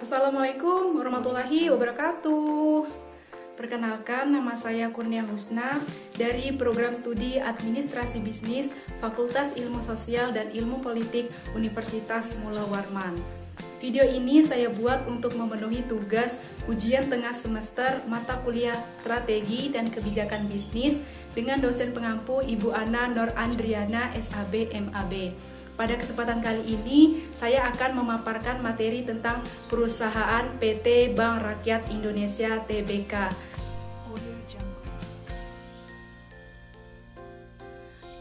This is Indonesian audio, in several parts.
Assalamualaikum warahmatullahi wabarakatuh. Perkenalkan, nama saya Kurnia Husna dari Program Studi Administrasi Bisnis Fakultas Ilmu Sosial dan Ilmu Politik Universitas Mula Warman. Video ini saya buat untuk memenuhi tugas ujian tengah semester mata kuliah Strategi dan Kebijakan Bisnis dengan dosen pengampu Ibu Ana Nur Andriana SAB MAB. Pada kesempatan kali ini, saya akan memaparkan materi tentang perusahaan PT Bank Rakyat Indonesia Tbk.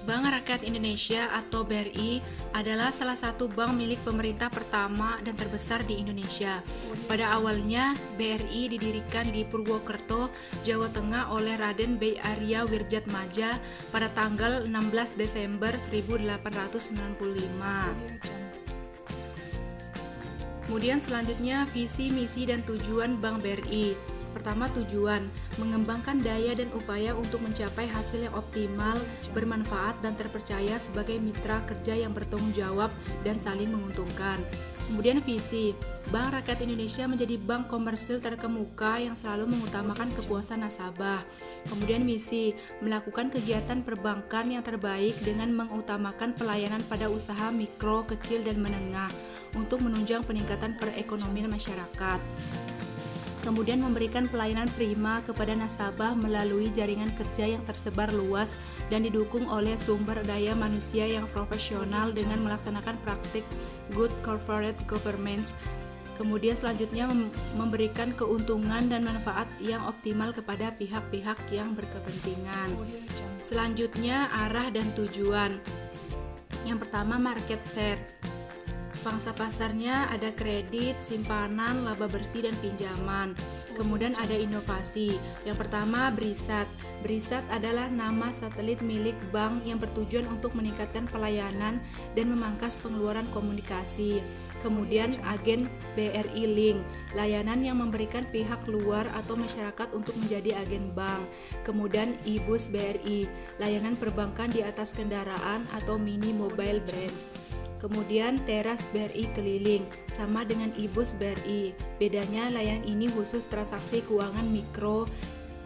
Bank Rakyat Indonesia atau BRI adalah salah satu bank milik pemerintah pertama dan terbesar di Indonesia. Pada awalnya, BRI didirikan di Purwokerto, Jawa Tengah oleh Raden B. Arya Wirjatmaja pada tanggal 16 Desember 1895. Kemudian selanjutnya visi, misi, dan tujuan Bank BRI. Pertama, tujuan mengembangkan daya dan upaya untuk mencapai hasil yang optimal, bermanfaat, dan terpercaya sebagai mitra kerja yang bertanggung jawab dan saling menguntungkan. Kemudian visi, Bank Rakyat Indonesia menjadi bank komersil terkemuka yang selalu mengutamakan kepuasan nasabah. Kemudian misi, melakukan kegiatan perbankan yang terbaik dengan mengutamakan pelayanan pada usaha mikro, kecil, dan menengah untuk menunjang peningkatan perekonomian masyarakat. Kemudian memberikan pelayanan prima kepada nasabah melalui jaringan kerja yang tersebar luas dan didukung oleh sumber daya manusia yang profesional dengan melaksanakan praktik good corporate governance. Kemudian selanjutnya memberikan keuntungan dan manfaat yang optimal kepada pihak-pihak yang berkepentingan. Selanjutnya arah dan tujuan. Yang pertama, market share. Pangsa pasarnya ada kredit, simpanan, laba bersih, dan pinjaman. Kemudian ada inovasi. Yang pertama, BRISAT. BRISAT adalah nama satelit milik bank yang bertujuan untuk meningkatkan pelayanan dan memangkas pengeluaran komunikasi. Kemudian agen BRI Link, layanan yang memberikan pihak luar atau masyarakat untuk menjadi agen bank. Kemudian iBus BRI, layanan perbankan di atas kendaraan atau mini mobile branch. Kemudian teras BRI keliling, sama dengan iBus BRI. Bedanya layanan ini khusus transaksi keuangan mikro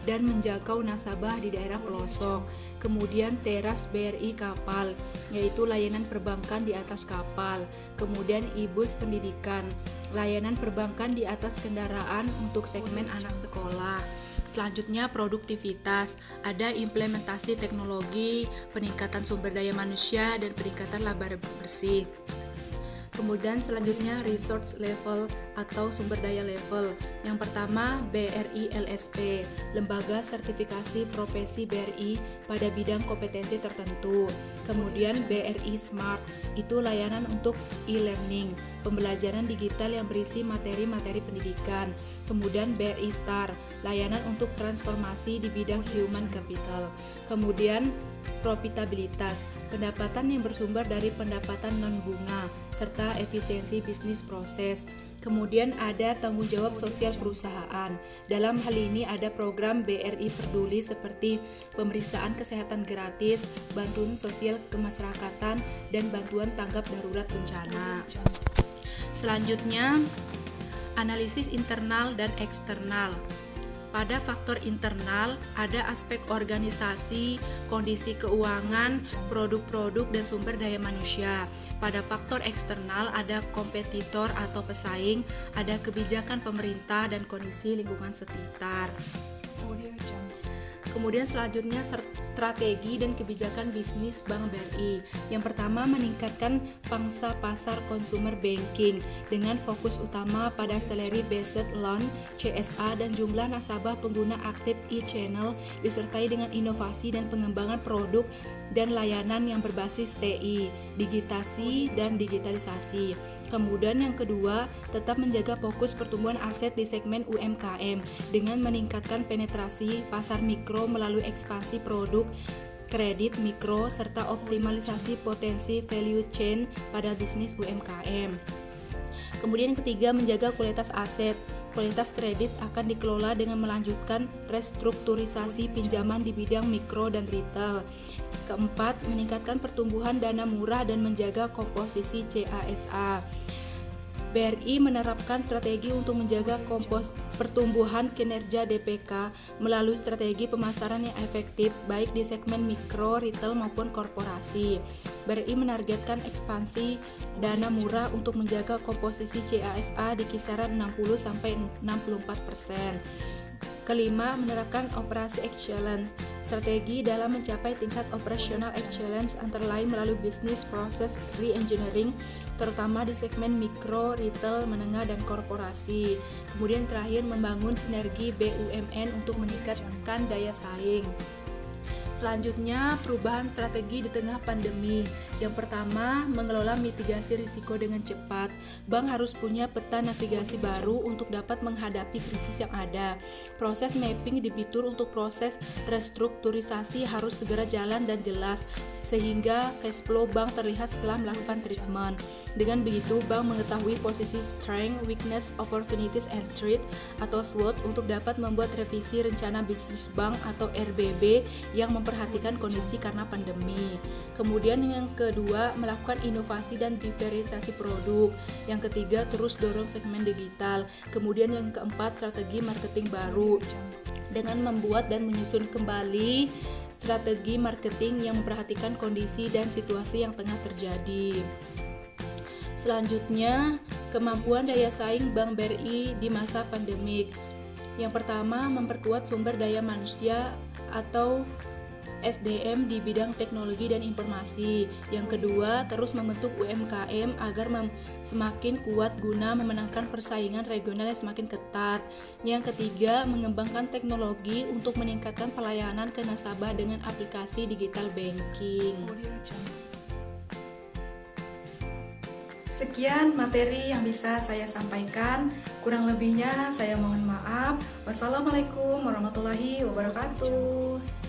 dan menjangkau nasabah di daerah pelosok. Kemudian teras BRI kapal, yaitu layanan perbankan di atas kapal. Kemudian iBus pendidikan, layanan perbankan di atas kendaraan untuk segmen anak sekolah. Selanjutnya produktivitas, ada implementasi teknologi, peningkatan sumber daya manusia, dan peningkatan laba bersih. Kemudian selanjutnya resource level atau sumber daya level. Yang pertama BRI LSP, lembaga sertifikasi profesi BRI pada bidang kompetensi tertentu. Kemudian BRI Smart, itu layanan untuk e-learning, pembelajaran digital yang berisi materi-materi pendidikan. Kemudian BRI Star, layanan untuk transformasi di bidang human capital. Kemudian profitabilitas, pendapatan yang bersumber dari pendapatan non-bunga, serta efisiensi bisnis proses. Kemudian ada tanggung jawab sosial perusahaan. Dalam hal ini ada program BRI Peduli seperti pemeriksaan kesehatan gratis, bantuan sosial kemasyarakatan, dan bantuan tanggap darurat bencana. Selanjutnya, analisis internal dan eksternal. Pada faktor internal, ada aspek organisasi, kondisi keuangan, produk-produk, dan sumber daya manusia. Pada faktor eksternal, ada kompetitor atau pesaing, ada kebijakan pemerintah, dan kondisi lingkungan sekitar. Kemudian selanjutnya strategi dan kebijakan bisnis Bank BRI. Yang pertama, meningkatkan pangsa pasar consumer banking dengan fokus utama pada salary based loan CSA dan jumlah nasabah pengguna aktif e-channel, disertai dengan inovasi dan pengembangan produk dan layanan yang berbasis TI, digitasi dan digitalisasi. Kemudian yang kedua, tetap menjaga fokus pertumbuhan aset di segmen UMKM dengan meningkatkan penetrasi pasar mikro melalui ekspansi produk kredit mikro serta optimalisasi potensi value chain pada bisnis UMKM. Kemudian yang ketiga, menjaga kualitas aset. Kualitas kredit akan dikelola dengan melanjutkan restrukturisasi pinjaman di bidang mikro dan retail. Keempat, meningkatkan pertumbuhan dana murah dan menjaga komposisi CASA. BRI menerapkan strategi untuk menjaga pertumbuhan kinerja DPK melalui strategi pemasaran yang efektif baik di segmen mikro, retail maupun korporasi. BRI menargetkan ekspansi dana murah untuk menjaga komposisi CASA di kisaran 60-64%. Kelima, menerapkan operasi excellence. Strategi dalam mencapai tingkat operasional excellence antara lain melalui business process re-engineering, terutama di segmen mikro, retail, menengah, dan korporasi. Kemudian terakhir, membangun sinergi BUMN untuk meningkatkan daya saing. Selanjutnya, perubahan strategi di tengah pandemi. Yang pertama, mengelola mitigasi risiko dengan cepat. Bank harus punya peta navigasi baru untuk dapat menghadapi krisis yang ada. Proses mapping debitur untuk proses restrukturisasi harus segera jalan dan jelas, sehingga cash flow bank terlihat setelah melakukan treatment. Dengan begitu, bank mengetahui posisi strength, weakness, opportunities, and threat atau SWOT untuk dapat membuat revisi rencana bisnis bank atau RBB yang memperhatikan kondisi karena pandemi. Kemudian yang kedua, melakukan inovasi dan diferensiasi produk. Yang ketiga, terus dorong segmen digital. Kemudian yang keempat, strategi marketing baru dengan membuat dan menyusun kembali strategi marketing yang memperhatikan kondisi dan situasi yang tengah terjadi. Selanjutnya, kemampuan daya saing Bank BRI di masa pandemik. Yang pertama, memperkuat sumber daya manusia atau SDM di bidang teknologi dan informasi. Yang kedua, terus membentuk UMKM agar semakin kuat guna memenangkan persaingan regional yang semakin ketat. Yang ketiga, mengembangkan teknologi untuk meningkatkan pelayanan ke nasabah dengan aplikasi digital banking. Sekian materi yang bisa saya sampaikan. Kurang lebihnya saya mohon maaf. Wassalamualaikum warahmatullahi wabarakatuh.